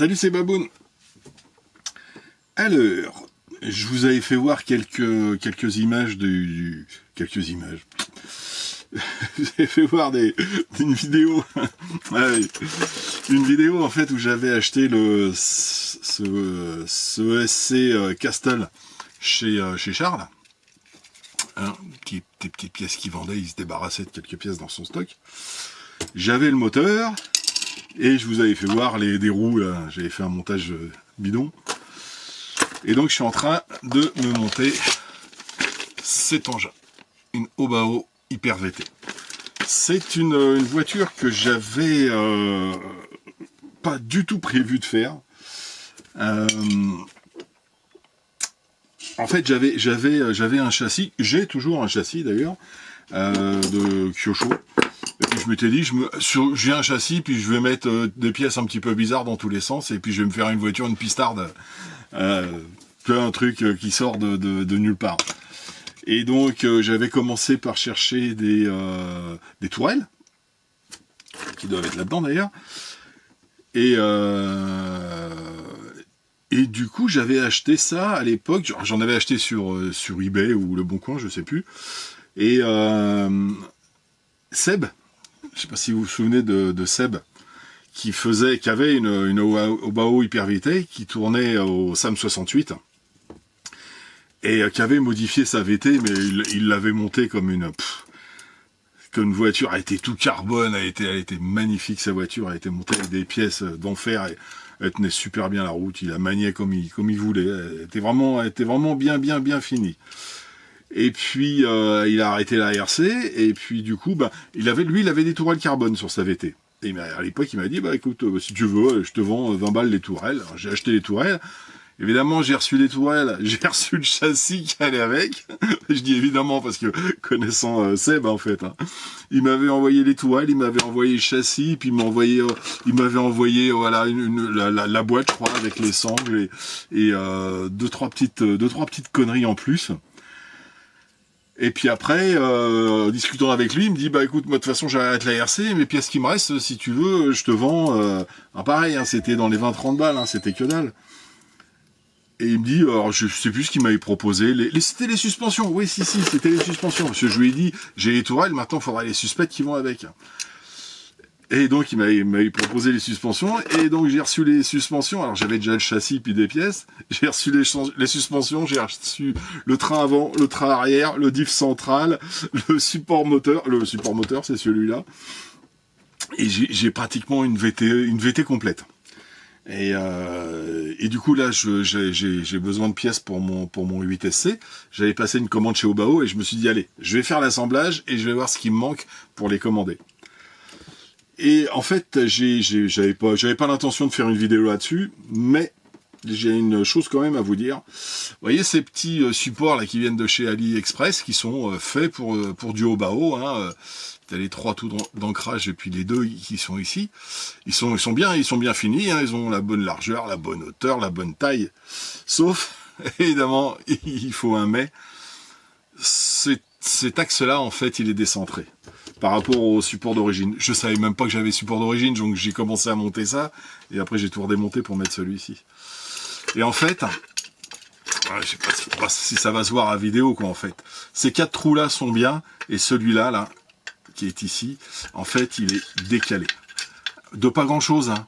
Salut, c'est Baboun. Alors, je vous avais fait voir quelques images quelques images. Je vous avais fait voir une vidéo. Ouais, une vidéo en fait où j'avais acheté ce ESC Castle chez Charles. Hein, des petites pièces qu'il vendait, il se débarrassait de quelques pièces dans son stock. J'avais le moteur et je vous avais fait voir des roues. J'avais fait un montage bidon. Et donc je suis en train de me monter cet engin, une Obao Hyper VT. C'est une voiture que j'avais pas du tout prévu de faire. En fait, j'avais un châssis, j'ai toujours un châssis d'ailleurs, de Kyosho. Et puis je m'étais dit, j'ai un châssis, puis je vais mettre des pièces un petit peu bizarres dans tous les sens, et puis je vais me faire une voiture, une pistarde, un truc qui sort de nulle part. Et donc j'avais commencé par chercher des tourelles, qui doivent être là-dedans d'ailleurs, et du coup, j'avais acheté ça à l'époque. J'en avais acheté sur eBay ou Le Bon Coin, je sais plus. Et Seb, je sais pas si vous vous souvenez de Seb, qui avait une Obao Hyper VT qui tournait au SAM 68 et qui avait modifié sa VT, mais il l'avait montée comme une voiture. Elle était tout carbone, elle était magnifique, sa voiture. Elle était montée avec des pièces d'enfer. Elle tenait super bien la route, il la maniait comme il voulait. Elle était vraiment bien finie. Et puis il a arrêté la RC, et puis du coup, il avait des tourelles carbone sur sa VT. Et à l'époque, il m'a dit, écoute, si tu veux, je te vends 20 balles les tourelles. Alors, j'ai acheté les tourelles. Évidemment, j'ai reçu les tourelles, j'ai reçu le châssis qui allait avec. Je dis évidemment parce que connaissant Seb en fait, hein. Il m'avait envoyé les tourelles, il m'avait envoyé le châssis, puis il m'avait envoyé voilà la boîte, je crois, avec les sangles et deux trois petites conneries en plus. Et puis après, en discutant avec lui, il me dit écoute, moi de toute façon j'arrête la RC, mes pièces qui me restent, si tu veux, je te vends. Pareil, hein, c'était dans les 20-30 balles, hein, c'était que dalle. Et il me dit, alors je sais plus ce qu'il m'avait proposé, c'était les suspensions, oui si, c'était les suspensions, parce que je lui ai dit, j'ai les tourelles, maintenant il faudra les suspects qui vont avec. Et donc il m'avait proposé les suspensions, et donc j'ai reçu les suspensions, alors j'avais déjà le châssis puis des pièces, j'ai reçu les suspensions, j'ai reçu le train avant, le train arrière, le diff central, le support moteur c'est celui-là, et j'ai pratiquement une VT complète. Et du coup là j'ai besoin de pièces pour mon 8SC. J'avais passé une commande chez Obao et je me suis dit allez, je vais faire l'assemblage et je vais voir ce qui me manque pour les commander. Et en fait j'avais pas l'intention de faire une vidéo là-dessus, mais j'ai une chose quand même à vous dire. Vous voyez ces petits supports là qui viennent de chez AliExpress qui sont faits pour du Obao, hein. T'as les 3 trous d'ancrage et puis les 2 qui sont ici. Ils sont bien finis, hein. Ils ont la bonne largeur, la bonne hauteur, la bonne taille. Sauf, évidemment, il faut un mais. Cet axe-là, en fait, il est décentré par rapport au support d'origine. Je savais même pas que j'avais support d'origine, donc j'ai commencé à monter ça. Et après, j'ai tout redémonté pour mettre celui-ci. Et en fait, je sais pas si ça va se voir à vidéo, quoi, en fait. Ces 4 trous-là sont bien, et celui-là, là, qui est ici, en fait, il est décalé. De pas grand-chose, hein.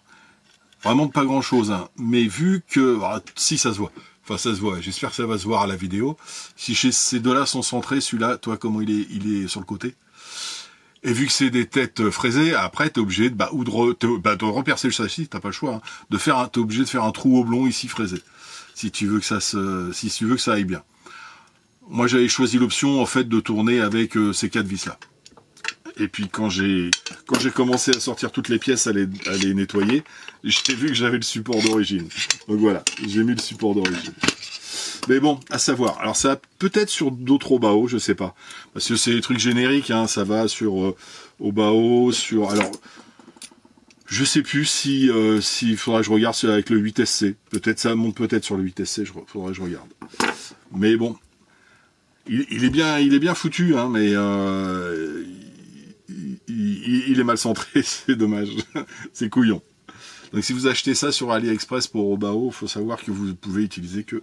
Vraiment de pas grand-chose, hein. Mais vu que... si, ça se voit. Enfin, ça se voit. J'espère que ça va se voir à la vidéo. Si ces deux-là sont centrés, celui-là, toi, comment il est sur le côté. Et vu que c'est des têtes fraisées, après, t'es obligé de repercer le châssis, t'as pas le choix, hein. T'es obligé de faire un trou oblong ici fraisé. Si tu veux que ça aille bien. Moi, j'avais choisi l'option, en fait, de tourner avec ces 4 vis-là. Et puis quand j'ai commencé à sortir toutes les pièces, à les nettoyer, j'ai vu que j'avais le support d'origine. Donc voilà, j'ai mis le support d'origine. Mais bon, à savoir. Alors ça peut-être sur d'autres Obao, je sais pas. Parce que c'est des trucs génériques, hein, ça va sur Obao, sur... Alors, je sais plus s'il faudra que je regarde avec le 8SC. Peut-être ça monte peut-être sur le 8SC, faudra que je regarde. Mais bon, il est bien foutu, hein, mais... il est mal centré, c'est dommage, c'est couillon. Donc si vous achetez ça sur AliExpress pour Obao, il faut savoir que vous pouvez utiliser que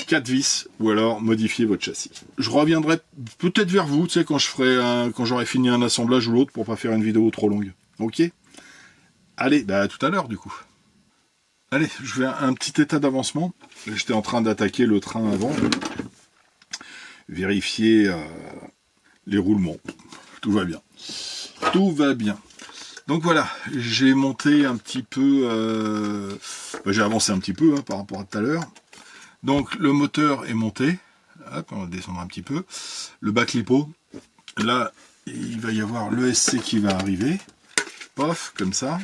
4 vis ou alors modifier votre châssis. Je reviendrai peut-être vers vous, tu sais, quand j'aurai fini un assemblage ou l'autre pour pas faire une vidéo trop longue. Ok? Allez, bah à tout à l'heure du coup. Allez, je fais un petit état d'avancement. J'étais en train d'attaquer le train avant. Vérifier les roulements. Tout va bien. Tout va bien. Donc voilà, j'ai monté un petit peu... j'ai avancé un petit peu par rapport à tout à l'heure. Donc le moteur est monté. Hop, on va descendre un petit peu. Le bas clipot. Là, il va y avoir l'ESC qui va arriver. Pof, comme ça.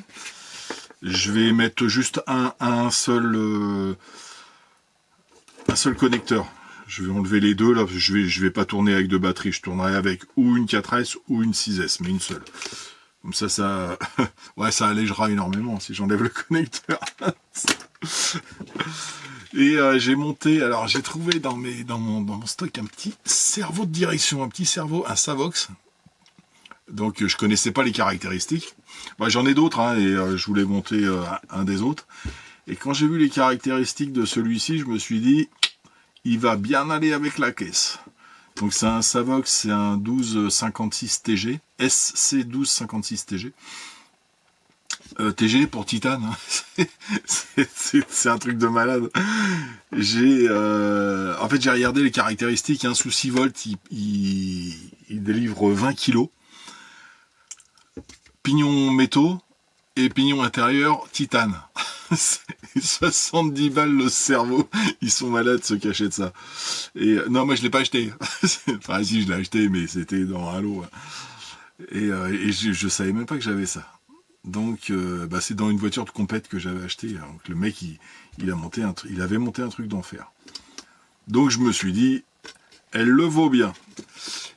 Je vais mettre juste un seul connecteur. Je vais enlever les deux là. Je vais pas tourner avec deux batteries. Je tournerai avec ou une 4S ou une 6S, mais une seule. Comme ça, ouais, ça allégera énormément si j'enlève le connecteur. Et j'ai monté. Alors j'ai trouvé dans mon stock un petit cerveau de direction, un Savox. Donc je connaissais pas les caractéristiques. Bah, j'en ai d'autres et je voulais monter un des autres. Et quand j'ai vu les caractéristiques de celui-ci, je me suis dit, il va bien aller avec la caisse. Donc c'est un Savox, c'est un 1256 TG, SC1256 TG. TG pour Titane, hein. C'est un truc de malade. En fait j'ai regardé les caractéristiques, sous 6 volts, il délivre 20 kg. Pignon métaux et pignon intérieur titane. 70 balles le cerveau. Ils sont malades ceux qui achètent ça. Et non, moi je l'ai pas acheté. Enfin si, je l'ai acheté, mais c'était dans un lot. Et je savais même pas que j'avais ça. Donc c'est dans une voiture de compète que j'avais acheté. Donc le mec il avait monté un truc d'enfer. Donc je me suis dit, elle le vaut bien.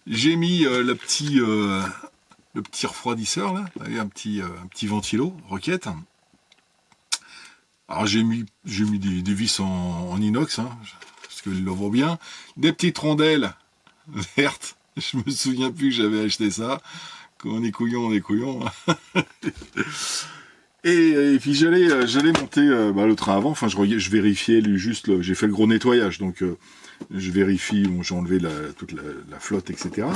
J'ai mis le petit refroidisseur là, un petit ventilo Rocket. Alors j'ai mis des vis en inox, parce que le vaut bien. Des petites rondelles vertes. Je me souviens plus que j'avais acheté ça. Quand on est couillon, on est couillon. Et puis j'allais monter le train avant. Enfin je vérifiais juste. J'ai fait le gros nettoyage, donc je vérifie. Bon, j'ai enlevé toute la flotte, etc.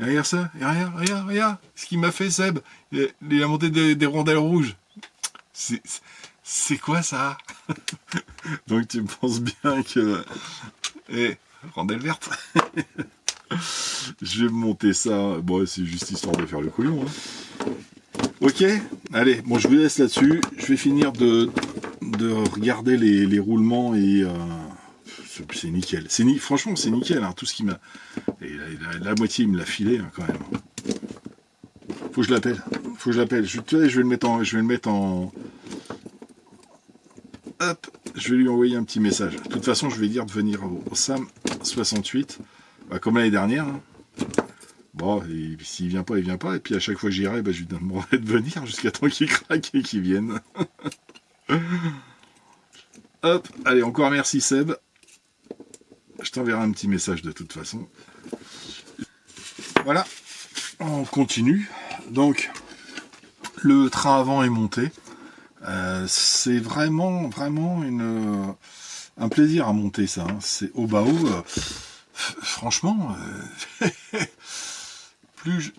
Et regarde ça, et regarde ce qu'il m'a fait Seb. Il a monté des rondelles rouges. C'est quoi ça? Donc tu penses bien que... rondelle verte. Je vais monter ça. Bon, c'est juste histoire de faire le couillon. Ok, allez, bon je vous laisse là-dessus. Je vais finir de regarder les roulements et... c'est nickel. Franchement, c'est nickel. Tout ce qui m'a... La moitié, il me l'a filé quand même. Faut que je l'appelle. Je vais le mettre en... Hop, je vais lui envoyer un petit message. De toute façon, je vais dire de venir au SAM 68, comme l'année dernière. Bon, s'il vient pas, il vient pas. Et puis à chaque fois que j'irai, je lui demanderai de venir jusqu'à temps qu'il craque et qu'il vienne. Hop, allez, encore merci Seb. Je t'enverrai un petit message de toute façon. Voilà, on continue. Donc, le train avant est monté. C'est vraiment un plaisir à monter ça. C'est Obao. Franchement,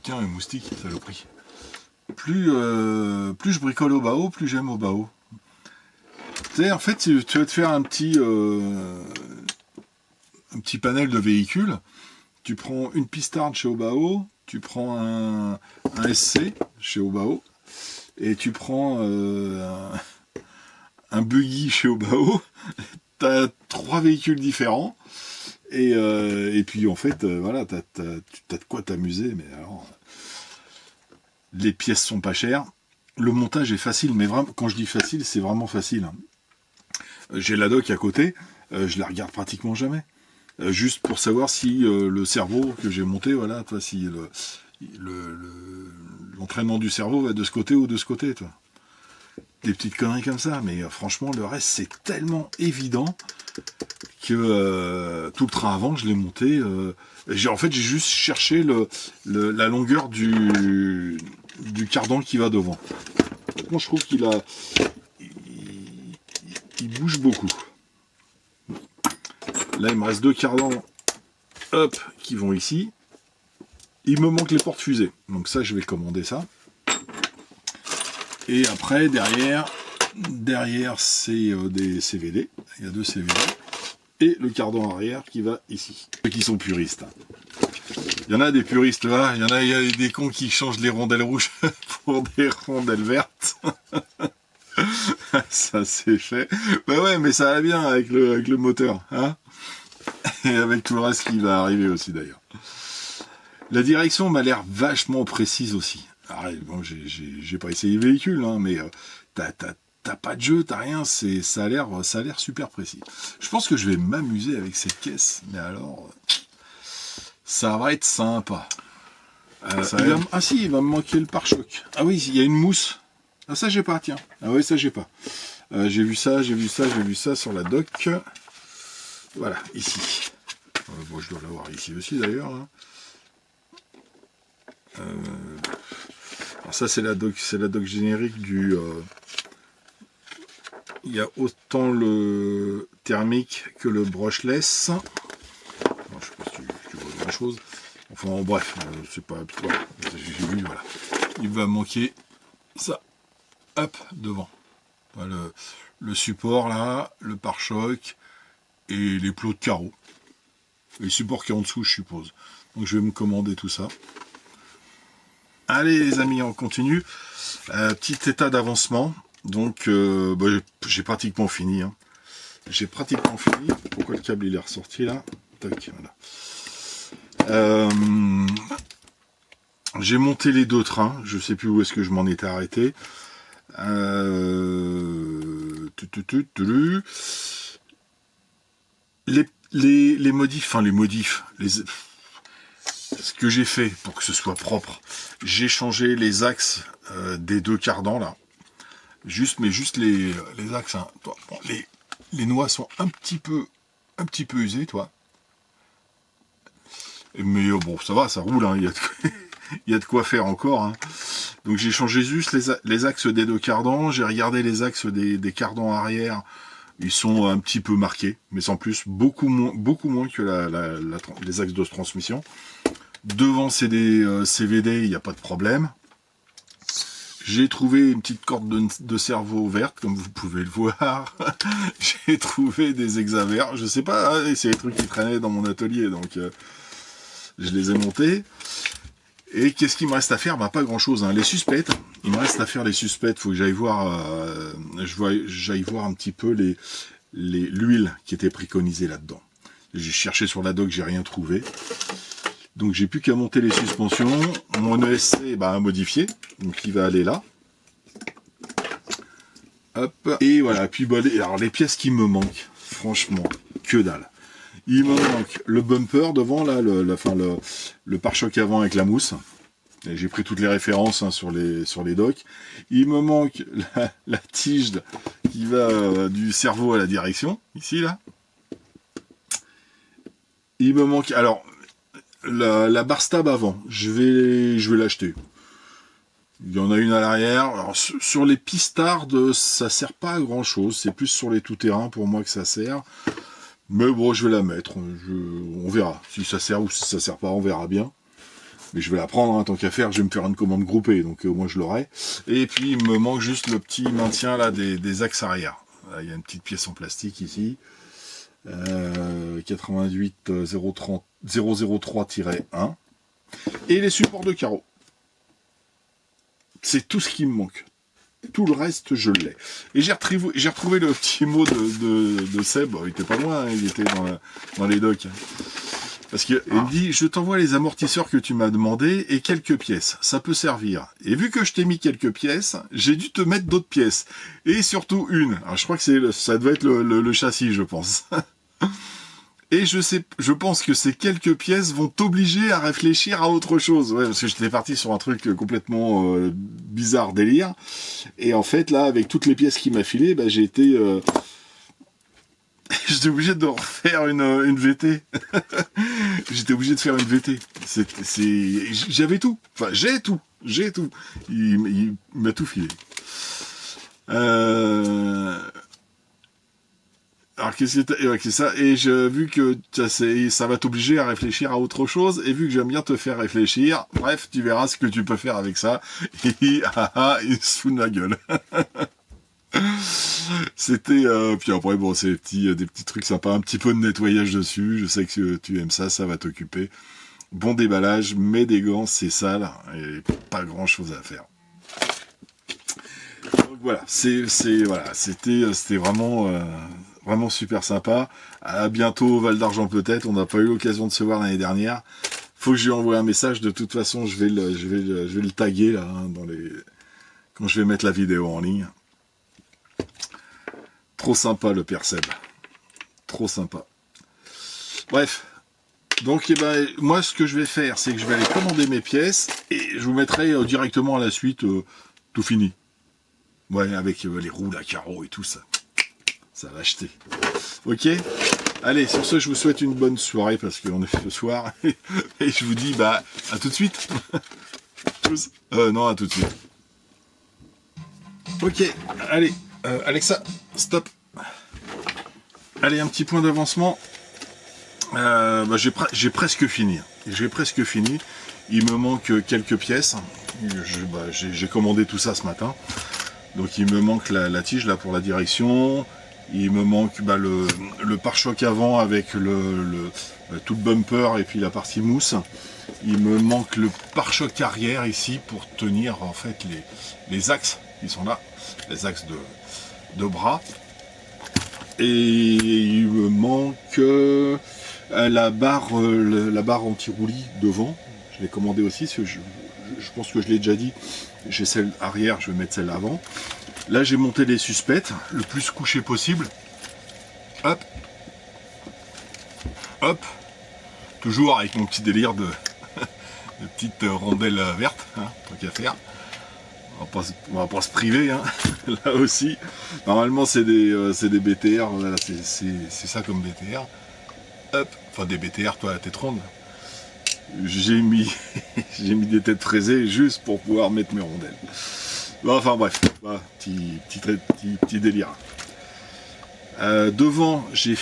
tiens, un moustique, saloperie. Plus je bricole Obao, plus j'aime Obao. Tu sais, en fait, tu vas te faire un petit panel de véhicules. Tu prends une pistarde chez Obao, tu prends un SC chez Obao, et tu prends un buggy chez Obao. Tu as 3 véhicules différents, et puis en fait, voilà, tu as de quoi t'amuser, mais alors, les pièces sont pas chères. Le montage est facile, mais vraiment, quand je dis facile, c'est vraiment facile. J'ai la doc à côté, je la regarde pratiquement jamais. Juste pour savoir si le cerveau que j'ai monté, voilà, toi, si l'entraînement du cerveau va de ce côté ou de ce côté, toi. Des petites conneries comme ça, mais franchement, le reste, c'est tellement évident que tout le train avant, je l'ai monté. En fait, j'ai juste cherché la longueur du cardan qui va devant. Moi, je trouve qu'il a... Il bouge beaucoup. Là, il me reste 2 cardans, hop, qui vont ici. Il me manque les portes-fusées. Donc ça, je vais commander ça. Et après, derrière c'est des CVD. Il y a 2 CVD. Et le cardan arrière qui va ici. Ceux qui sont puristes. Il y en a des puristes là. Il y a des cons qui changent les rondelles rouges pour des rondelles vertes. Ça c'est fait. Bah ouais, mais ça va bien avec le moteur. Hein, et avec tout le reste qui va arriver aussi d'ailleurs. La direction m'a l'air vachement précise aussi. Alors, bon, j'ai pas essayé le véhicule, hein, mais t'as pas de jeu, t'as rien, ça a l'air super précis. Je pense que je vais m'amuser avec cette caisse, mais alors, ça va être sympa. Ah si, il va me manquer le pare-choc. Ah oui, il y a une mousse. Ah ça j'ai pas, tiens. Ah oui, ça j'ai pas. J'ai vu ça sur la doc. Voilà, ici. Bon, je dois l'avoir ici aussi d'ailleurs. Hein. Alors ça c'est la doc générique du. Il y a autant le thermique que le brushless. Alors, je sais pas si tu vois grand chose. Enfin bref, c'est pas. Voilà, j'ai vu, voilà. Il va manquer ça. Hop, devant. Voilà, le support là, le pare-choc et les plots de carreaux. Les supports qui est en dessous, je suppose. Donc je vais me commander tout ça. Allez les amis, on continue. Petit état d'avancement. Donc bah, j'ai pratiquement fini. Hein. J'ai pratiquement fini. Pourquoi le câble il est ressorti là? Tac, voilà. J'ai monté les 2 trains. Je sais plus où est-ce que je m'en étais arrêté. Les modifs, ce que j'ai fait pour que ce soit propre, j'ai changé les axes des 2 cardans là, juste les axes, hein. Bon, les noix sont un petit peu usées, toi, mais bon ça va, ça roule, hein. Il y a de quoi faire encore, hein. Donc j'ai changé juste les axes des 2 cardans, j'ai regardé les axes des cardans arrière, ils sont un petit peu marqués, mais sans plus, beaucoup moins que les axes de transmission. Devant c'est des CVD, il n'y a pas de problème. J'ai trouvé une petite corde de cerveau verte, comme vous pouvez le voir. J'ai trouvé des hexavers, je sais pas, hein, c'est les trucs qui traînaient dans mon atelier, donc je les ai montés. Et qu'est-ce qu'il me reste à faire? Bah pas grand chose, hein. Les suspects, il me reste à faire les suspects, faut que j'aille voir, j'aille voir un petit peu l'huile qui était préconisée là-dedans. J'ai cherché sur la doc, j'ai rien trouvé. Donc j'ai plus qu'à monter les suspensions, mon ESC bah, modifié, donc il va aller là. Hop, et voilà, puis bah, alors les pièces qui me manquent, franchement, que dalle. Il me manque le bumper devant, là, le pare-choc avant avec la mousse. J'ai pris toutes les références, hein, sur les docks. Il me manque la tige qui va du cerveau à la direction, ici, là. Il me manque... Alors, la barre stab avant, je vais l'acheter. Il y en a une à l'arrière. Alors, sur les pistards, ça sert pas à grand-chose. C'est plus sur les tout-terrain pour moi que ça sert. Mais bon, je vais la mettre. On verra. Si ça sert ou si ça sert pas, on verra bien. Mais je vais la prendre, hein, tant qu'à faire. Je vais me faire une commande groupée, donc au moins je l'aurai. Et puis, il me manque juste le petit maintien là des axes arrière. Là, il y a une petite pièce en plastique ici. 88 003-1. Et les supports de carreaux. C'est tout ce qui me manque. Tout le reste, je l'ai. Et j'ai retrouvé le petit mot de Seb. Il était pas loin, hein, il était dans les docks. Parce qu'il me dit, je t'envoie les amortisseurs que tu m'as demandé et quelques pièces. Ça peut servir. Et vu que je t'ai mis quelques pièces, j'ai dû te mettre d'autres pièces. Et surtout une. Alors, je crois que ça devait être le châssis, je pense. Et je pense que ces quelques pièces vont t'obliger à réfléchir à autre chose. Ouais, parce que j'étais parti sur un truc complètement bizarre, délire. Et en fait, là, avec toutes les pièces qu'il m'a filées, bah, j'ai été... J'étais obligé de refaire une VT. J'étais obligé de faire une VT. J'avais tout. Enfin, j'ai tout. Il m'a tout filé. Alors qu'est-ce que ouais, c'est ça. Et vu que ça va t'obliger à réfléchir à autre chose, et vu que j'aime bien te faire réfléchir, bref, tu verras ce que tu peux faire avec ça. Et il se fout de ma gueule. C'était puis après bon, c'est des petits trucs sympas, un petit peu de nettoyage dessus. Je sais que tu aimes ça, ça va t'occuper. Bon déballage, mets des gants, c'est sale et pas grand chose à faire. Donc voilà, c'était vraiment super sympa. À bientôt au Val d'Argent peut-être. On n'a pas eu l'occasion de se voir l'année dernière. Faut que je lui envoie un message. De toute façon, je vais le taguer là quand je vais mettre la vidéo en ligne. Trop sympa le père Seb. Trop sympa. Bref. Donc moi ce que je vais faire, c'est que je vais aller commander mes pièces et je vous mettrai directement à la suite tout fini. Ouais, avec les roues, la carreau et tout ça. Ça va acheter. Ok. Allez, sur ce, je vous souhaite une bonne soirée parce qu'on est ce soir. Et je vous dis à tout de suite. Tous. Non, à tout de suite. Ok, allez, Alexa, stop. Allez, un petit point d'avancement. J'ai presque fini. Il me manque quelques pièces. J'ai commandé tout ça ce matin. Donc il me manque la tige là pour la direction. Il me manque le pare-choc avant avec tout le bumper et puis la partie mousse. Il me manque le pare-choc arrière ici pour tenir en fait les axes qui sont là, les axes de bras. Et il me manque la barre anti-roulis devant. Je l'ai commandé aussi, parce que je pense que je l'ai déjà dit. J'ai celle arrière, je vais mettre celle avant. Là, j'ai monté les suspectes, le plus couché possible. Hop. Hop. Toujours avec mon petit délire de petite rondelle verte, hein, tant qu'à faire. On va pas se priver, hein, là aussi. Normalement, c'est des BTR, voilà, c'est ça comme BTR. Hop. Enfin, des BTR, toi, la tête ronde. J'ai mis des têtes fraisées juste pour pouvoir mettre mes rondelles. Bon, enfin bref, voilà, petit délire. Devant, j'ai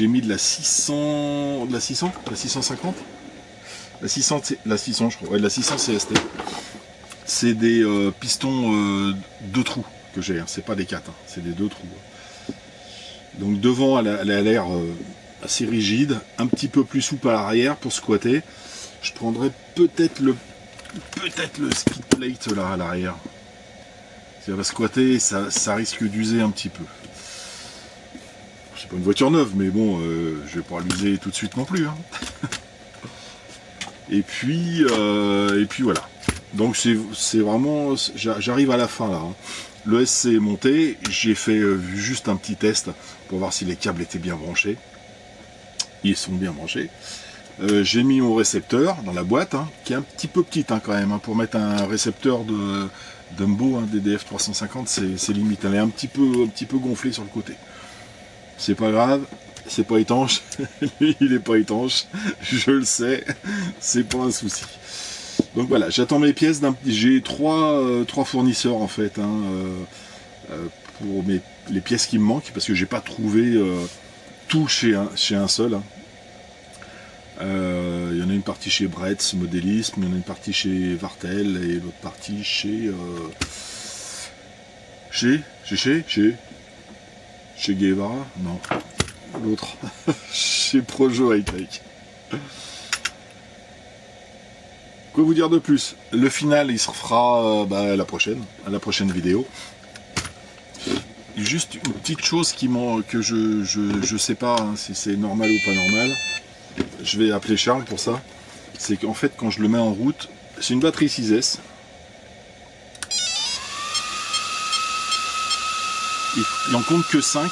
mis de la 600, de la 650, la 600 je crois, ouais, de la 600 CST. C'est des pistons 2 trous que j'ai, hein. C'est pas des 4, hein. C'est des 2 trous. Donc devant, elle a l'air assez rigide, un petit peu plus souple à l'arrière pour squatter. Je prendrais peut-être le skid plate là à l'arrière. Si elle va squatter, ça risque d'user un petit peu. C'est pas une voiture neuve, mais bon, je vais pas l'user tout de suite non plus, hein. Et puis voilà. Donc c'est vraiment, j'arrive à la fin là, hein. Le SC est monté, j'ai fait juste un petit test pour voir si les câbles étaient bien branchés. Ils sont bien branchés. J'ai mis mon récepteur dans la boîte, hein, qui est un petit peu petite, hein, quand même, hein, pour mettre un récepteur de Dumbo, hein, DDF 350, c'est limite. Elle est un petit peu gonflée sur le côté. C'est pas grave, c'est pas étanche. Lui, il est pas étanche, je le sais, c'est pas un souci. Donc voilà, j'attends mes pièces. J'ai trois fournisseurs en fait, hein, pour les pièces qui me manquent, parce que j'ai pas trouvé tout chez un seul, hein. Il y en a une partie chez Bretz Modélisme, il y en a une partie chez Vartel et l'autre partie chez Guevara, non, l'autre, chez Projo High Tech. Quoi vous dire de plus? Le final, il se fera à la prochaine vidéo. Juste une petite chose que je sais pas, hein, si c'est normal ou pas normal. Je vais appeler Charles pour ça. C'est qu'en fait, quand je le mets en route, c'est une batterie 6S. Il en compte que 5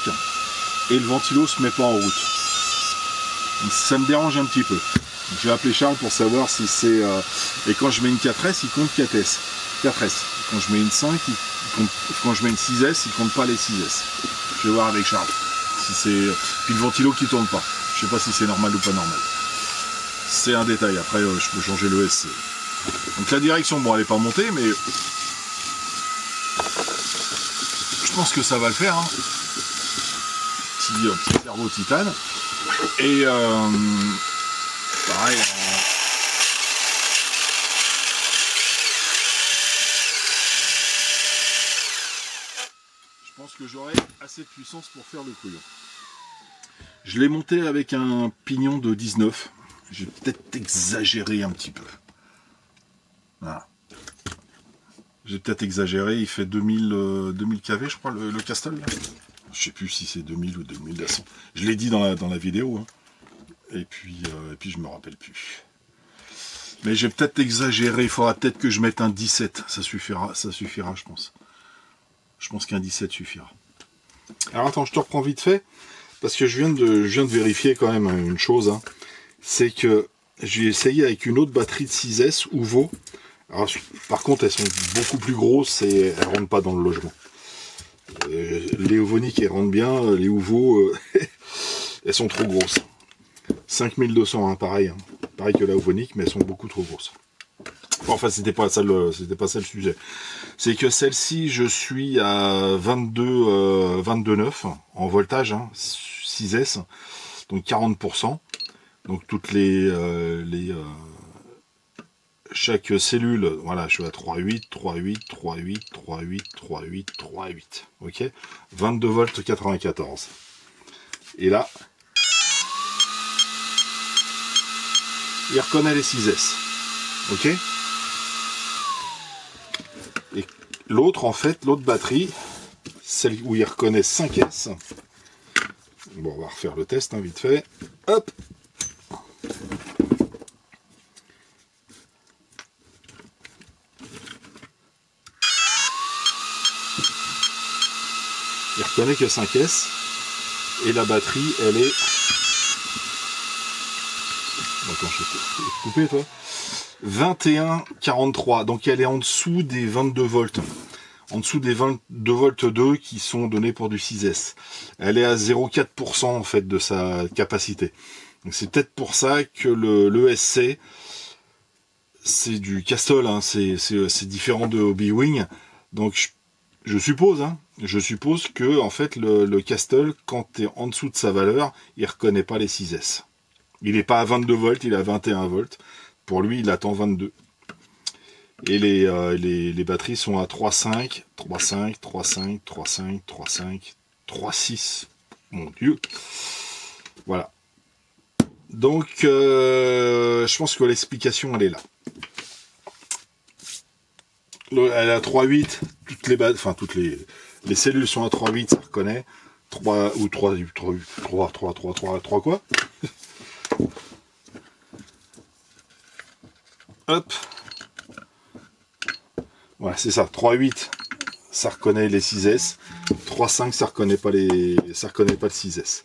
et le ventilo se met pas en route. Donc, ça me dérange un petit peu. Donc, je vais appeler Charles pour savoir si c'est... Et quand je mets une 4S, il compte 4S. Quand je mets une 5, quand je mets une 6S, il compte pas les 6S. Je vais voir avec Charles. Si c'est... Puis le ventilo qui tourne pas. Je sais pas si c'est normal ou pas normal. C'est un détail. Après, je peux changer le SC. Donc la direction, bon, elle est pas montée, mais pense que ça va le faire. Hein. Petit cerveau titane. Et pareil. Je pense que j'aurai assez de puissance pour faire le couillon. Je l'ai monté avec un pignon de 19. J'ai peut-être exagéré un petit peu. Voilà. J'ai peut-être exagéré. Il fait 2000 kV, je crois, le Castle. Là. Je sais plus si c'est 2000 ou 2200. Je l'ai dit dans la vidéo. Hein. Et puis je me rappelle plus. Mais j'ai peut-être exagéré. Il faudra peut-être que je mette un 17. Ça suffira, je pense. Je pense qu'un 17 suffira. Alors attends, je te reprends vite fait. Parce que je viens de vérifier quand même une chose. Hein. C'est que j'ai essayé avec une autre batterie de 6S Uvo. Alors, par contre, elles sont beaucoup plus grosses et elles ne rentrent pas dans le logement. Les Uvonic, elles rentrent bien. Les Uvo, elles sont trop grosses. 5200, hein, pareil. Hein. Pareil que la Uvonic, mais elles sont beaucoup trop grosses. Enfin, c'était pas ça le sujet. C'est que celle-ci, je suis à 22,9 en voltage, hein, 6S, donc 40%. Donc toutes chaque cellule, voilà, je suis à 3,8, 3,8, 3,8, 3,8, 3,8, 3,8. Ok, 22 volts 94. Et là, il reconnaît les 6S. Ok. Et l'autre, en fait, l'autre batterie, celle où il reconnaît 5S. Bon, on va refaire le test, hein, vite fait. Hop. Il reconnaît que 5S. Et la batterie, elle est... Attends, je vais couper, toi. 21,43. Donc elle est en dessous des 22 volts. En dessous des 22 volts 2 qui sont donnés pour du 6S. Elle est à 0,4% en fait de sa capacité. Donc c'est peut-être pour ça que le ESC, c'est du Castle, hein, c'est différent de Hobbywing. Donc je suppose que en fait le Castle, quand tu es en dessous de sa valeur, il reconnaît pas les 6S. Il n'est pas à 22 volts, il est à 21 volts. Pour lui, il attend 22. Et les batteries sont à 3,5, 3,5, 3,5, 3,5, 3,5, 3,6. Mon Dieu. Voilà. Donc, je pense que l'explication, elle est là. Elle est à 3,8. Toutes les cellules sont à 3,8, ça reconnaît. 3 quoi. Hop. Voilà, c'est ça. 3,8, ça reconnaît les 6S. 3,5, ça reconnaît pas le 6S.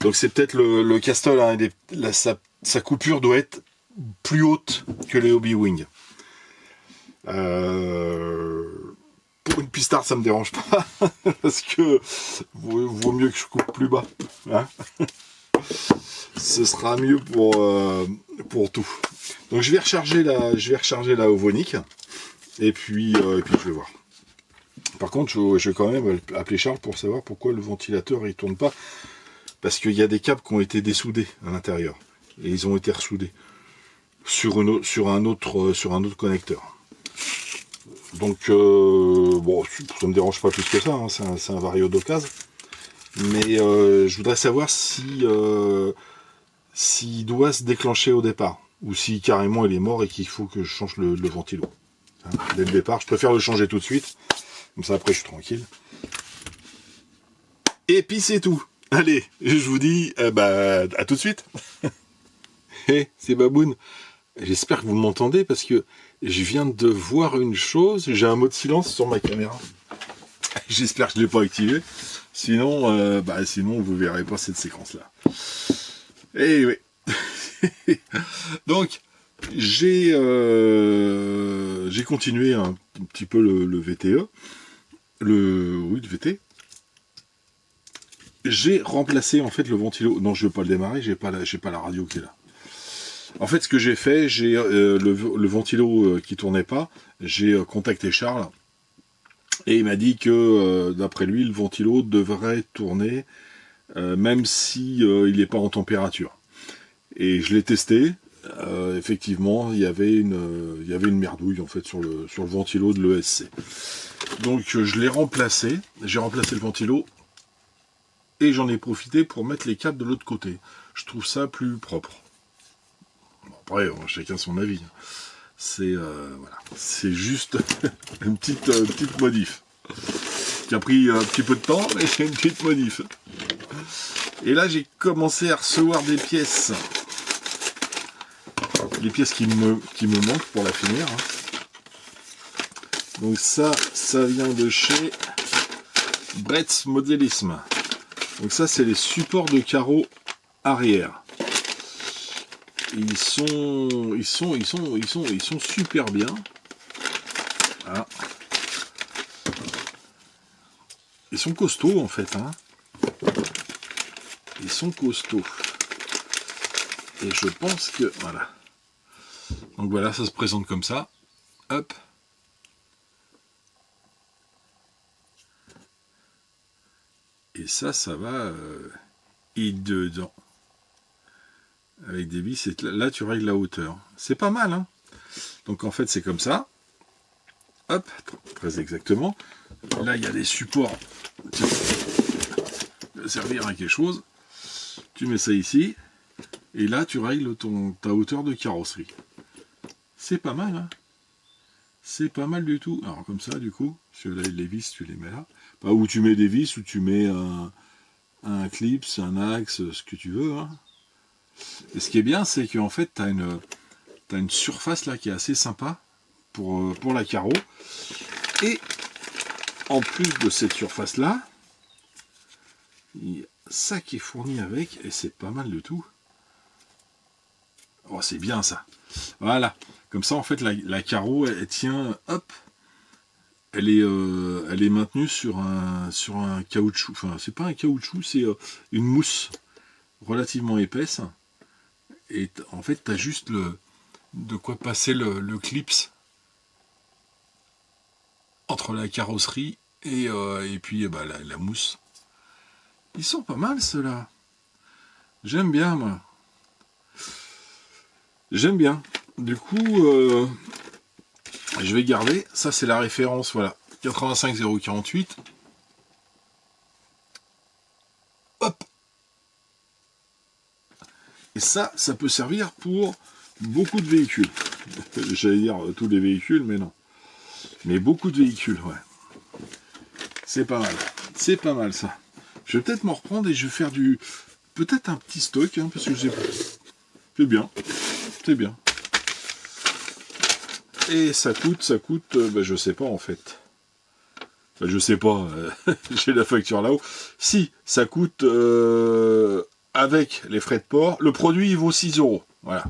Donc c'est peut-être le Castle, hein, sa coupure doit être plus haute que les Hobbywing. Pour une pistard, ça me dérange pas. Parce que vaut mieux que je coupe plus bas. Hein. Ce sera mieux pour tout. Donc je vais recharger la Uvonic. Et puis je vais voir. Par contre, je vais quand même appeler Charles pour savoir pourquoi le ventilateur il tourne pas. Parce qu'il y a des câbles qui ont été dessoudés à l'intérieur. Et ils ont été ressoudés sur un autre connecteur. Donc bon, ça me dérange pas plus que ça, hein, c'est un vario d'occasion. Mais je voudrais savoir s'il doit se déclencher au départ. Ou si carrément il est mort et qu'il faut que je change le ventilo. Hein, dès le départ, je préfère le changer tout de suite. Comme ça après je suis tranquille. Et puis c'est tout. Allez, je vous dis à tout de suite. Hey, c'est Baboun. J'espère que vous m'entendez parce que je viens de voir une chose. J'ai un mode silence sur ma caméra. J'espère que je ne l'ai pas activé. Sinon, sinon vous verrez pas cette séquence-là. Eh oui. Donc, j'ai continué un petit peu le VTE. Le VT. J'ai remplacé en fait le ventilo. Non, je ne veux pas le démarrer, j'ai pas la radio qui est là. En fait, ce que j'ai fait, j'ai le ventilo qui tournait pas. J'ai contacté Charles Et il m'a dit que, d'après lui, le ventilo devrait tourner, même si il n'est pas en température. Et je l'ai testé. Effectivement, il y avait une merdouille en fait sur le ventilo de l'ESC. Donc je l'ai remplacé. J'ai remplacé le ventilo et j'en ai profité pour mettre les câbles de l'autre côté. Je trouve ça plus propre. Bon, après, chacun son avis. C'est voilà, c'est juste une petite modif qui a pris un petit peu de temps, mais c'est une petite modif. Et là, j'ai commencé à recevoir des pièces. Les pièces qui me manquent pour la finir. Donc ça vient de chez Bretz Modelism. Donc ça, c'est les supports de carreaux arrière. Ils sont super bien. Voilà. Ils sont costauds en fait. Hein. Ils sont costauds. Et je pense que voilà. Donc voilà, ça se présente comme ça. Hop. Et ça va dedans. Avec des vis, et là tu règles la hauteur. C'est pas mal, hein. Donc en fait c'est comme ça. Hop, très exactement. Là il y a des supports. Tiens, ça va servir à quelque chose. Tu mets ça ici. Et là tu règles ta hauteur de carrosserie. C'est pas mal, hein. C'est pas mal du tout. Alors comme ça, du coup, parce que là, les vis, tu les mets là. Pas où tu mets des vis, où tu mets un clip, un axe, ce que tu veux. Hein. Et ce qui est bien, c'est qu'en fait, tu as une surface là qui est assez sympa pour la carreau. Et en plus de cette surface là, il y a ça qui est fourni avec, et c'est pas mal du tout. Oh, c'est bien ça. Voilà. Comme ça, en fait, la carreau, elle tient, hop, elle est maintenue sur un caoutchouc. Enfin, c'est pas un caoutchouc, c'est une mousse relativement épaisse. Et en fait, tu as juste de quoi passer le clips entre la carrosserie et puis bah, la mousse. Ils sont pas mal, ceux-là. J'aime bien, moi. J'aime bien. Du coup, je vais garder. Ça, c'est la référence, voilà. 85048. Hop. Et ça peut servir pour beaucoup de véhicules. J'allais dire tous les véhicules, mais non. Mais beaucoup de véhicules, ouais. C'est pas mal. C'est pas mal, ça. Je vais peut-être m'en reprendre et je vais faire peut-être un petit stock, hein, parce que c'est bien. C'est bien. Et ça coûte, bah, je sais pas en fait. Enfin, je sais pas, j'ai la facture là-haut. Si, ça coûte avec les frais de port. Le produit il vaut 6 €. Voilà.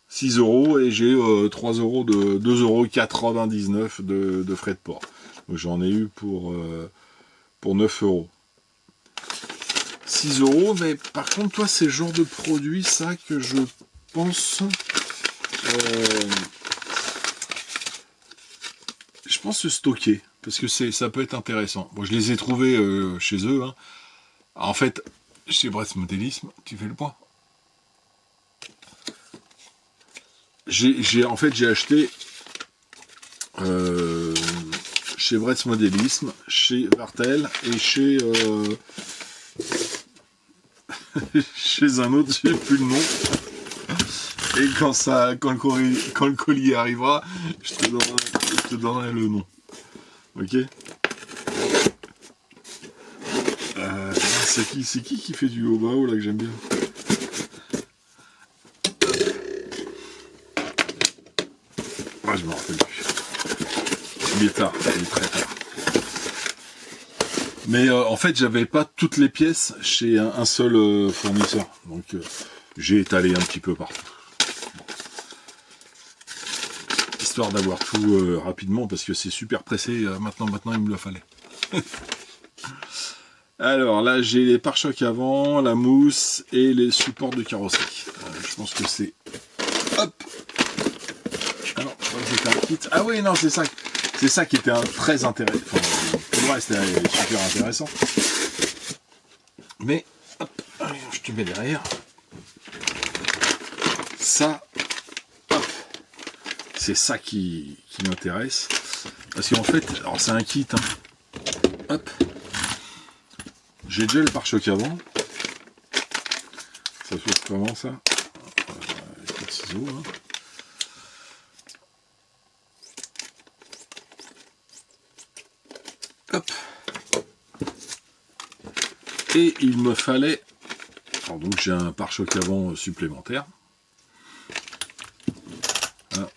6 € et j'ai 3 € de 2,99 € de frais de port. Donc j'en ai eu pour 9 €. 6 €, mais par contre, toi, c'est le genre de produit, ça, que je pense... je pense stocker, parce que ça peut être intéressant. Bon, je les ai trouvés chez eux. Hein. En fait, chez Bretz Modelism, tu fais le point. J'ai acheté chez Bretz Modelism, chez Vartel et chez chez un autre, je sais plus le nom. Et quand le colis arrivera, je te donnerai le nom. Ok. C'est qui fait du haut-bas là que j'aime bien? Ah, je me rappelle plus. Il est tard, il est très tard. Mais en fait, j'avais pas toutes les pièces chez un seul fournisseur. Donc, j'ai étalé un petit peu partout. Histoire d'avoir tout rapidement, parce que c'est super pressé. Maintenant, il me le fallait. Alors, là, j'ai les pare-chocs avant, la mousse et les supports de carrosserie. Je pense que c'est... Hop. Ah non, je crois que c'était un kit. Ah oui, non, c'est ça. C'est ça qui était très intéressant. Enfin, pour moi, c'était super intéressant. Mais, hop, allez, je te mets derrière. Ça, hop, c'est ça qui m'intéresse. Parce qu'en fait, alors c'est un kit, hein. Hop. J'ai déjà le pare-choc avant. Ça fait comment ça? Avec le ciseau, hein. Hop. Et il me fallait... Alors donc j'ai un pare-choc avant supplémentaire. Voilà.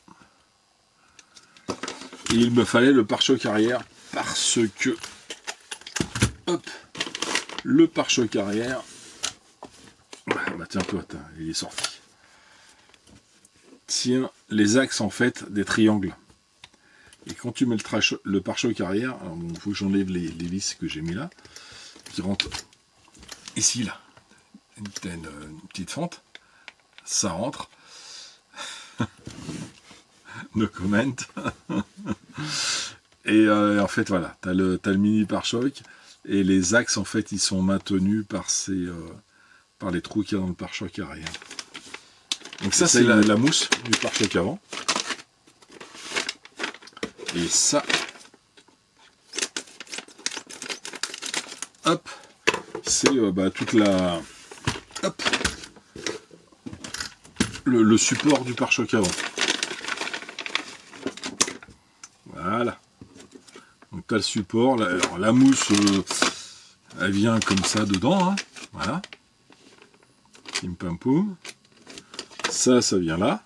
Et il me fallait le pare-choc arrière parce que... Hop. Le pare-choc arrière... Bah tiens toi, il est sorti. Tiens, les axes en fait des triangles. Et quand tu mets le pare-choc arrière, alors il faut que j'enlève les vis que j'ai mis là, qui rentrent ici là. Une petite fente, ça rentre. No comment. Et en fait voilà, t'as le mini pare-choc et les axes en fait ils sont maintenus par par les trous qu'il y a dans le pare-choc arrière. Donc ça c'est la mousse du pare-choc avant. Et ça, hop, c'est toute la, hop, le support du pare-choc avant. Voilà. Donc tu as le support, alors, la mousse, elle vient comme ça dedans, hein. Voilà. Pim pam poum. Ça vient là.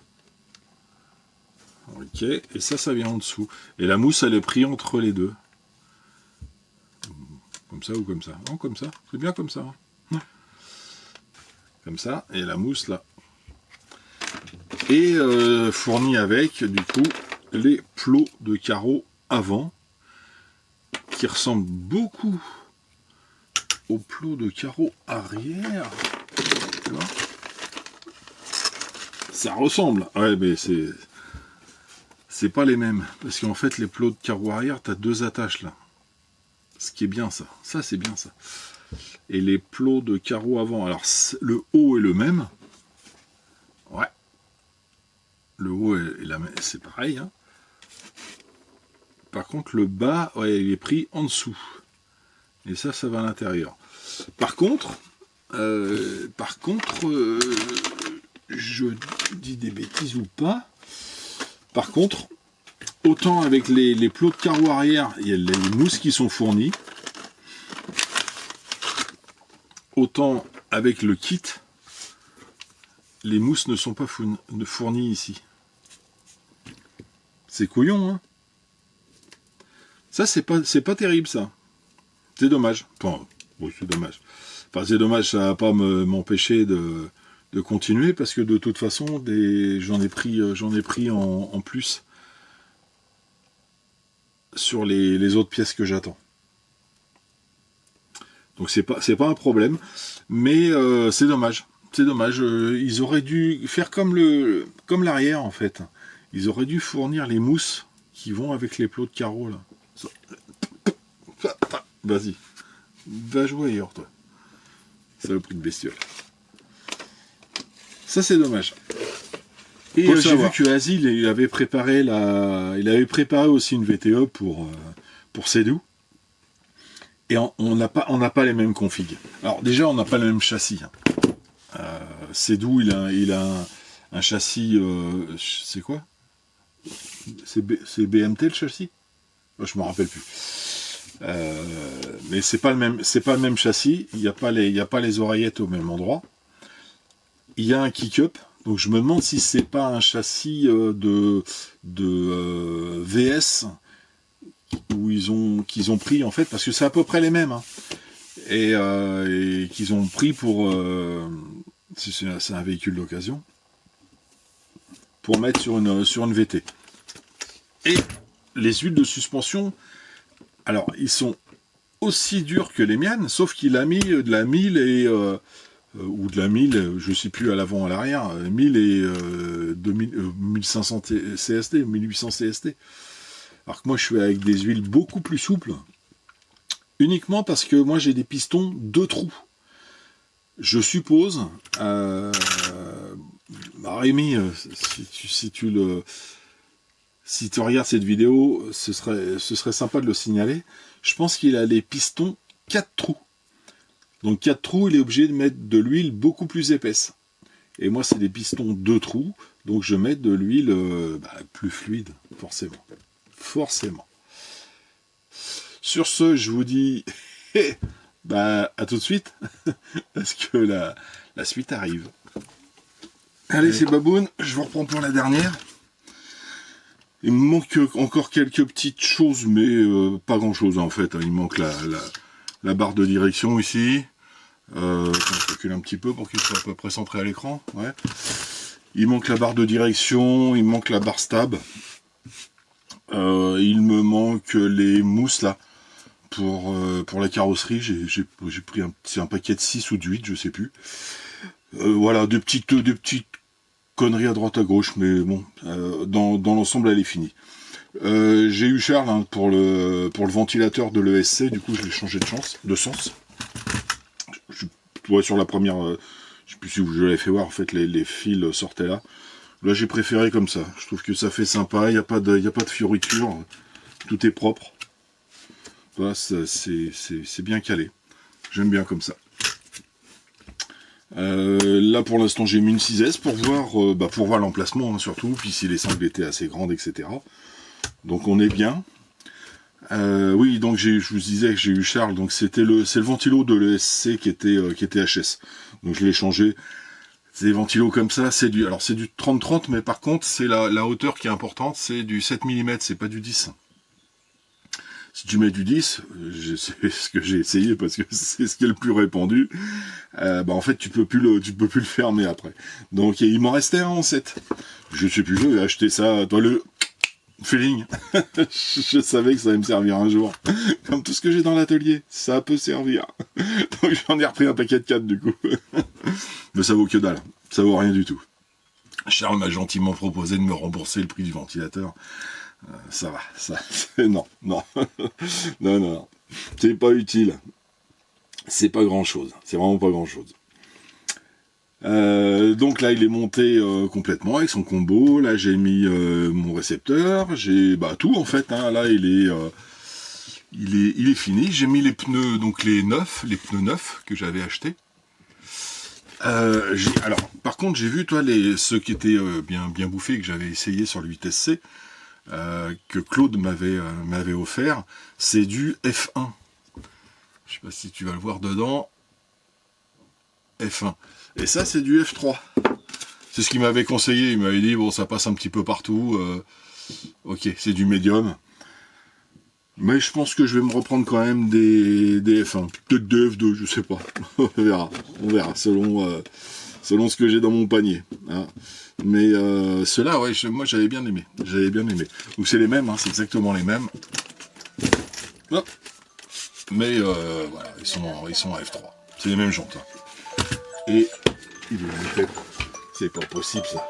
Ok, et ça vient en dessous. Et la mousse, elle est prise entre les deux. Comme ça ou comme ça? Non, comme ça. C'est bien comme ça. Hein. Comme ça, et la mousse là. Et fourni avec, du coup, les plots de carreaux avant, qui ressemblent beaucoup aux plots de carreaux arrière. Tu vois? Ça ressemble. Ouais, mais c'est pas les mêmes, parce qu'en fait les plots de carreaux arrière, tu as deux attaches là. Ce qui est bien ça. Ça c'est bien ça. Et les plots de carreaux avant, alors le haut est le même. Ouais. Le haut est la même, c'est pareil. Hein. Par contre le bas, ouais, il est pris en dessous. Et ça va à l'intérieur. Par contre, je dis des bêtises ou pas. Par contre, autant avec les plots de carreaux arrière, il y a les mousses qui sont fournies. Autant avec le kit, les mousses ne sont pas fournies ici. C'est couillon, hein. Ça, c'est pas terrible, ça. C'est dommage. Enfin, oui, c'est dommage. Enfin, c'est dommage, ça va pas m'empêcher de continuer, parce que de toute façon, j'en ai pris en plus sur les autres pièces que j'attends. Donc c'est pas un problème, mais c'est dommage. C'est dommage. Ils auraient dû faire comme l'arrière en fait. Ils auraient dû fournir les mousses qui vont avec les plots de carreaux là. Vas-y, va jouer ailleurs toi. Saloperie de bestiole. Ça c'est dommage. Et j'ai vu que Asil il avait préparé aussi une VTE pour Cédou. Et on n'a pas les mêmes configs. Alors déjà on n'a pas le même châssis. Hein. Cédou il a un châssis. C'est quoi? C'est BMT le châssis? Je me rappelle plus. Mais c'est pas le même châssis. Il n'y a pas les oreillettes au même endroit. Il y a un kick-up. Donc je me demande si c'est pas un châssis de VS qu'ils ont pris en fait, parce que c'est à peu près les mêmes, hein, et qu'ils ont pris pour c'est un véhicule d'occasion pour mettre sur une VT. Et les huiles de suspension, alors ils sont aussi durs que les miennes, sauf qu'il a mis de la 1000 ou de la 1000, je sais plus, à l'avant, à l'arrière, 1000 et 1500 CST, 1800 CST. Alors que moi je suis avec des huiles beaucoup plus souples, uniquement parce que moi j'ai des pistons 2 trous. Je suppose, Rémi, si tu regardes cette vidéo, ce serait sympa de le signaler. Je pense qu'il a les pistons 4 trous. Donc 4 trous, il est obligé de mettre de l'huile beaucoup plus épaisse. Et moi, c'est des pistons 2 trous, donc je mets de l'huile plus fluide, forcément. Forcément. Sur ce, je vous dis à tout de suite, parce que la suite arrive. Allez, c'est Baboun, je vous reprends pour la dernière. Il me manque encore quelques petites choses, mais pas grand chose en fait. Il me manque la barre de direction ici. Je recule un petit peu pour qu'il soit à peu près centré à l'écran. Ouais. Il manque la barre de direction, il manque la barre stab. Il me manque les mousses là pour la carrosserie. J'ai pris un paquet de 6 ou de 8, je sais plus. Voilà, des petites conneries à droite à gauche, mais bon, dans l'ensemble elle est finie. J'ai eu Charles pour le ventilateur de l'ESC, du coup je l'ai changé de sens. Sur la première, je sais plus si je l'avais fait voir, en fait les fils sortaient là. Là j'ai préféré comme ça, je trouve que ça fait sympa, il n'y a pas de fioriture, tout est propre. Voilà, c'est bien calé, j'aime bien comme ça. Là pour l'instant j'ai mis une 6S pour voir l'emplacement surtout, puis si les sangles étaient assez grandes, etc. Donc on est bien. Oui, donc je vous disais que j'ai eu Charles, donc c'est le ventilo de l'ESC qui était HS. Donc je l'ai changé. C'est des ventilos comme ça, c'est du 30-30, mais par contre c'est la hauteur qui est importante, c'est du 7 mm, c'est pas du 10. Si tu mets du 10, c'est ce que j'ai essayé parce que c'est ce qui est le plus répandu, en fait tu peux plus le fermer après. Donc il m'en restait un en 7. Je sais plus, je vais acheter ça, toi le feeling. Je savais que ça allait me servir un jour. Comme tout ce que j'ai dans l'atelier, ça peut servir. Donc j'en ai repris un paquet de 4 du coup. Mais ça vaut que dalle, ça vaut rien du tout. Charles m'a gentiment proposé de me rembourser le prix du ventilateur. Ça va, non, c'est pas utile, c'est pas grand chose, c'est vraiment pas grand chose. Donc là il est monté complètement avec son combo, là j'ai mis mon récepteur, j'ai tout en fait, là il est fini, j'ai mis les pneus, donc les pneus neufs que j'avais achetés. Alors par contre j'ai vu ceux qui étaient bien bouffés que j'avais essayé sur le 8SC, que Claude m'avait offert, c'est du F1. Je sais pas si tu vas le voir dedans. F1. Et ça, c'est du F3. C'est ce qu'il m'avait conseillé. Il m'avait dit, bon, ça passe un petit peu partout. Ok, c'est du médium. Mais je pense que je vais me reprendre quand même des F1. Peut-être des F2, je sais pas. On verra, selon ce que j'ai dans mon panier. Mais ceux-là, ouais, moi j'avais bien aimé. Donc c'est les mêmes, c'est exactement les mêmes. Hop. Mais voilà, ils sont à F3. C'est les mêmes jantes. Et il est monté. C'est pas possible ça.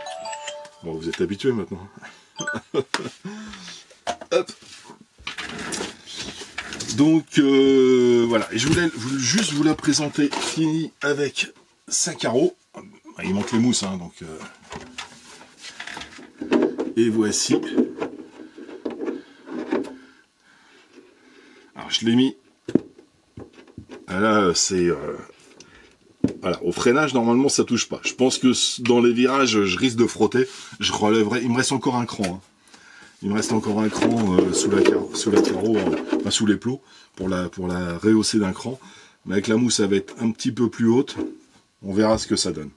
Bon, vous êtes habitués maintenant. Hop. Donc voilà, et je voulais juste vous la présenter finie avec sa carreau. Il manque les mousses, donc. Et voici. Alors je l'ai mis. Là c'est. Voilà, au freinage normalement ça touche pas. Je pense que dans les virages je risque de frotter. Je relèverai. Il me reste encore un cran. Il me reste encore un cran sous la carreau, enfin sous les plots, pour la rehausser d'un cran. Mais avec la mousse, ça va être un petit peu plus haute. On verra ce que ça donne.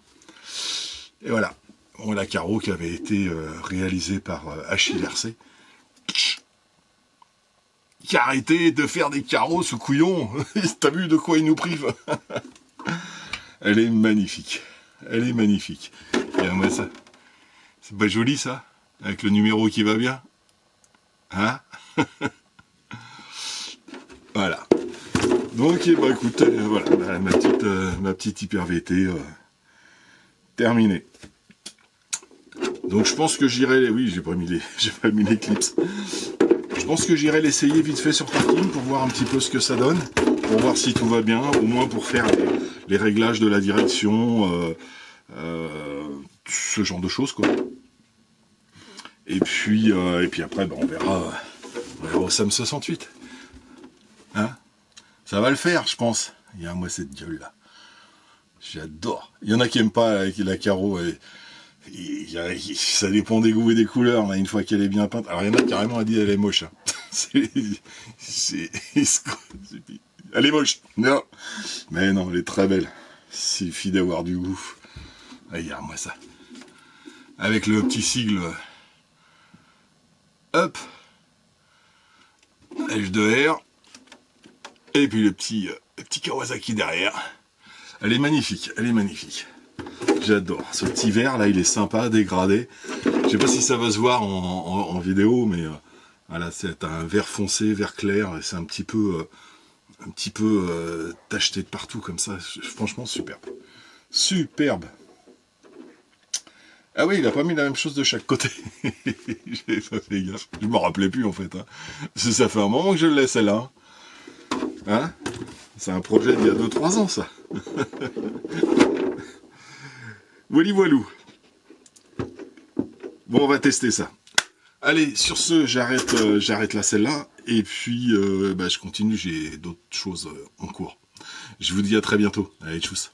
Et voilà. Bon, la carreau qui avait été réalisée par Achille RC. Qui a arrêté de faire des carreaux, ce couillon. T'as vu de quoi il nous prive? Elle est magnifique. Elle est magnifique. Et moi, ça, c'est pas joli ça? Avec le numéro qui va bien. Voilà. Donc écoute, voilà, ma petite hyper VT terminée. Donc je pense que j'irai, oui, j'ai pas mis les clips. Je pense que j'irai l'essayer vite fait sur parking pour voir un petit peu ce que ça donne, pour voir si tout va bien, au moins pour faire les réglages de la direction, ce genre de choses, quoi. Et puis après, on verra au Sam 68. Hein, ça va le faire, je pense. Regarde-moi cette gueule-là. J'adore. Il y en a qui aiment pas la carreau. Ça dépend des goûts et des couleurs, mais une fois qu'elle est bien peinte. Alors, il y en a carrément à dire elle est moche. Hein. Elle est moche. Non. Mais non, elle est très belle. Il suffit d'avoir du goût. Regarde-moi ça. Avec le petit sigle. Hop. H2R. Et puis le petit Kawasaki derrière. Elle est magnifique, elle est magnifique. J'adore. Ce petit vert là, il est sympa, dégradé. Je sais pas si ça va se voir en vidéo, mais voilà, c'est un vert foncé, vert clair. C'est un petit peu tacheté de partout comme ça. Franchement, superbe. Superbe. Ah oui, il a pas mis la même chose de chaque côté. J'ai pas fait gaffe. Je m'en rappelais plus en fait. Hein. Ça fait un moment que je le laisse là. Hein, c'est un projet d'il y a 2-3 ans, ça. Voilà, voilou. Bon, on va tester ça. Allez, sur ce, j'arrête là celle-là. Et puis, je continue, j'ai d'autres choses en cours. Je vous dis à très bientôt. Allez, tchuss.